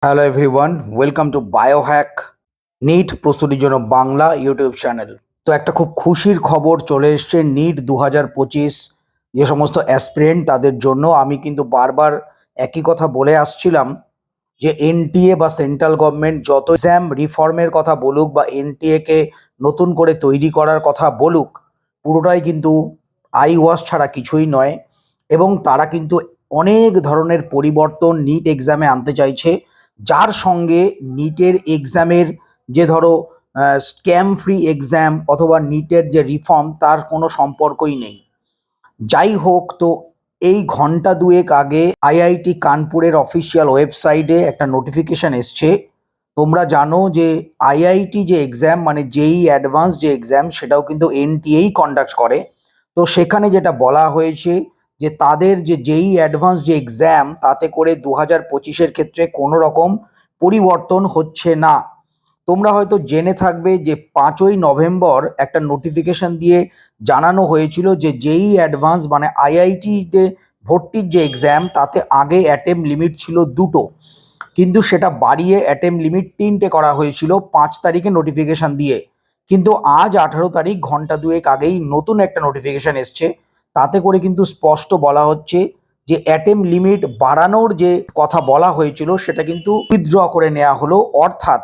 Hello everyone, welcome to Biohack NEET প্রস্তুতির জন্য Bangla YouTube channel. তো একটা খুব খুশির খবর চলে এসছে নিট 2025 যে সমস্ত অ্যাসপিরেন্ট তাদের জন্য। আমি কিন্তু বারবার একই কথা বলে আসছিলাম যে এনটিএ বা সেন্ট্রাল গভর্নমেন্ট যত এক্সাম রিফর্মের কথা বলুক বা এনটিএকে নতুন করে তৈরি করার কথা বলুক, পুরোটাই কিন্তু আই ওয়াশ ছাড়া কিছুই নয়। এবং তারা কিন্তু অনেক ধরনের পরিবর্তন নিট এক্সামে আনতে চাইছে, যার সঙ্গে নিটের এক্সামের যে ধরো স্ক্যাম ফ্রি এক্সাম অথবা নিটের যে রিফর্ম তার কোনো সম্পর্কই নেই। যাই হোক, তো এই ঘন্টা দুয়েক আগে আইআইটি কানপুরের অফিসিয়াল ওয়েবসাইটে একটা নোটিফিকেশন এসছে। তোমরা জানো যে আইআইটি যে এক্সাম মানে জেই অ্যাডভান্স যে এক্সাম সেটাও কিন্তু এনটিএই কন্ডাক্ট করে। তো সেখানে যেটা বলা হয়েছে যে তাদের যে জেই অ্যাডভান্স যে এক্সাম তাতে করে 2025-এর ক্ষেত্রে কোনো রকম পরিবর্তন হচ্ছে না। তোমরা হয়তো জেনে থাকবে যে 5ই নভেম্বর একটা নোটিফিকেশন দিয়ে জানানো হয়েছিল যে জেই অ্যাডভান্স মানে আইআইটিতে ভর্তির যে এক্সাম তাতে আগে অ্যাটেম্প লিমিট ছিল 2টো, কিন্তু সেটা বাড়িয়ে অ্যাটেম্প লিমিট 3টে করা হয়েছিল 5 তারিখে নোটিফিকেশন দিয়ে। কিন্তু আজ 18 তারিখ, ঘন্টা দুয়েক আগেই নতুন একটা নোটিফিকেশন এসছে। তাতে করে কিন্তু স্পষ্ট বলা হচ্ছে যে অ্যাটেম্প লিমিট বাড়ানোর যে কথা বলা হয়েছিল সেটা কিন্তু উইথড্র করে নেওয়া হলো। অর্থাৎ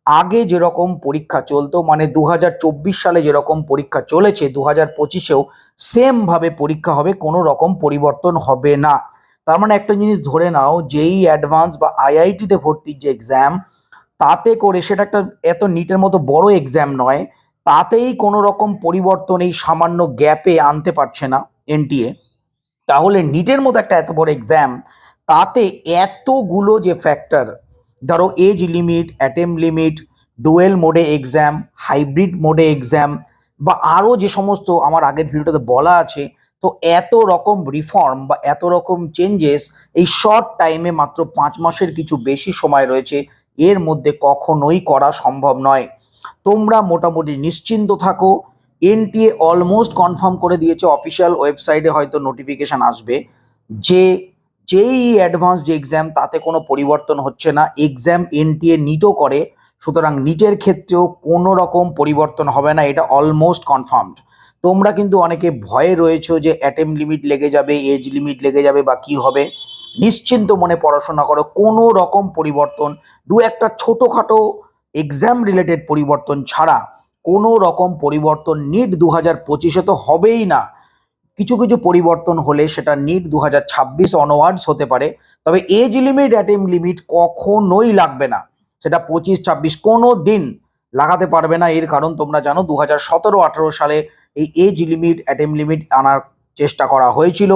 আগে যেরকম পরীক্ষা চলতো মানে 2024 সালে যেরকম পরীক্ষা চলেছে 2025-এও সেমভাবে পরীক্ষা হবে, কোনো রকম পরিবর্তন হবে না। তার মানে একটা জিনিস ধরে নাও, যেই অ্যাডভান্স বা আইআইটিতে ভর্তির যে এক্সাম তাতে করে সেটা একটা এত নিটের মতো বড় এক্সাম নয়, তাতেই কোনো রকম পরিবর্তন এই সামান্য গ্যাপে আনতে পারছে না এনটিএ। তাহলে নিটের মতো একটা এত বড় এক্সাম তাতে এতগুলো যে ফ্যাক্টর, ধরো age limit, attempt limit, dual মোডে এক্সাম, হাইব্রিড মোডে এক্সাম বা আরও যে সমস্ত আমার আগের ভিডিওটাতে বলা আছে, তো এত রকম রিফর্ম বা এত রকম চেঞ্জেস এই শর্ট টাইমে মাত্র 5 মাসের কিছু বেশি সময় রয়েছে, এর মধ্যে কখনোই করা সম্ভব নয়। তোমরা মোটামুটি নিশ্চিন্ত থাকো, এনটিএ অলমোস্ট কনফার্ম করে দিয়েছে, অফিসিয়াল ওয়েবসাইটে হয়তো নোটিফিকেশান আসবে যে যেই অ্যাডভান্স যে এক্সাম তাতে কোনো পরিবর্তন হচ্ছে না। এক্সাম এনটিএ নিটও করে, সুতরাং নিটের ক্ষেত্রেও কোনো রকম পরিবর্তন হবে না, এটা অলমোস্ট কনফার্মড। তোমরা কিন্তু অনেকে ভয়ে রয়েছো যে অ্যাটেম্প লিমিট লেগে যাবে, এজ লিমিট লেগে যাবে বা কী হবে। নিশ্চিন্ত মনে পড়াশোনা করো, কোনো রকম পরিবর্তন, দু একটা ছোটোখাটো এক্সাম রিলেটেড পরিবর্তন ছাড়া কোনো রকম পরিবর্তন নিট 2025-এ তো হবেই না। কিছু কিছু পরিবর্তন হলে সেটা নিট 2026 অনওয়ার্ডস হতে পারে, তবে এজ লিমিট অ্যাটেম্প লিমিট কখনোই লাগবে না, সেটা 25-26 কোনো দিন লাগাতে পারবে না। এর কারণ তোমরা জানো 2017-18 সালে এই এজ লিমিট অ্যাটেম্প লিমিট আনার চেষ্টা করা হয়েছিল,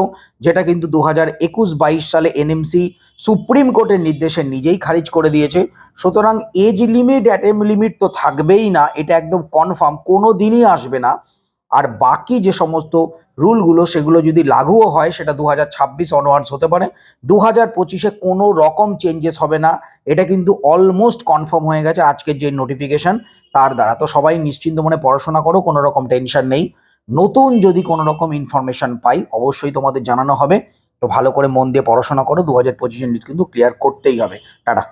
যেটা কিন্তু 2021-22 সালে এনএমসি সুপ্রিম কোর্টের নির্দেশে নিজেই খারিজ করে দিয়েছে। সুতরাং এজ লিমিট অ্যাটেম্প লিমিট তো থাকবেই না, এটা একদম কনফার্ম, কোনো দিনই আসবে না। আর বাকি যে সমস্ত রুলগুলো সেগুলো যদি লাগুও হয় সেটা 2026 অনওয়ার্ডস হতে পারে, 2025-এ কোনো রকম চেঞ্জেস হবে না, এটা কিন্তু অলমোস্ট কনফার্ম হয়ে গেছে আজকের যে নোটিফিকেশন তার দ্বারা। তো সবাই নিশ্চিন্ত মনে পড়াশোনা করো, কোনো রকম টেনশন নেই। নতুন যদি কোনো রকম ইনফরমেশন পাই অবশ্যই তোমাদের জানানো হবে। তো ভালো করে মন দিয়ে পড়াশোনা করো, 2025-এর নিট কিন্তু ক্লিয়ার করতেই হবে। টাটা।